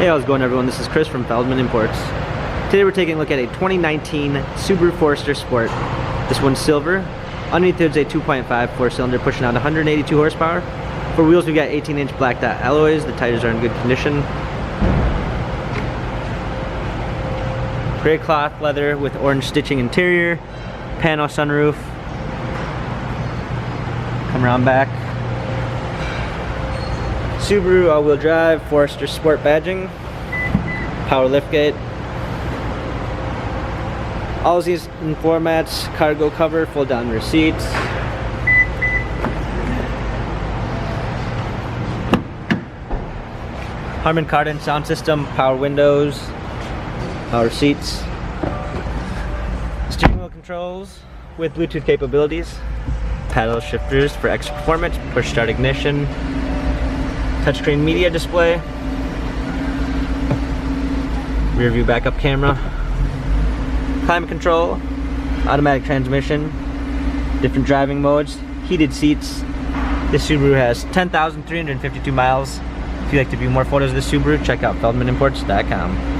Hey, how's it going, everyone? This is Chris from Feldmann Imports. Today we're taking a look at a 2019 Subaru Forester Sport. This one's silver. Underneath there's a 2.5 4-cylinder pushing out 182 horsepower. For wheels we got 18-inch black dot alloys. The tires are in good condition. Gray cloth leather with orange stitching interior. Pano sunroof. Come around back. Subaru all-wheel drive, Forester Sport badging, power liftgate. All these in floor mats, cargo cover, fold down rear seats. Harman Kardon sound system, power windows, power seats. Steering wheel controls with Bluetooth capabilities. Paddle shifters for extra performance, push start ignition. Touchscreen media display, rear view backup camera, climate control, automatic transmission, different driving modes, heated seats. This Subaru has 10,352 miles. If you'd like to view more photos of this Subaru, check out feldmannimports.com.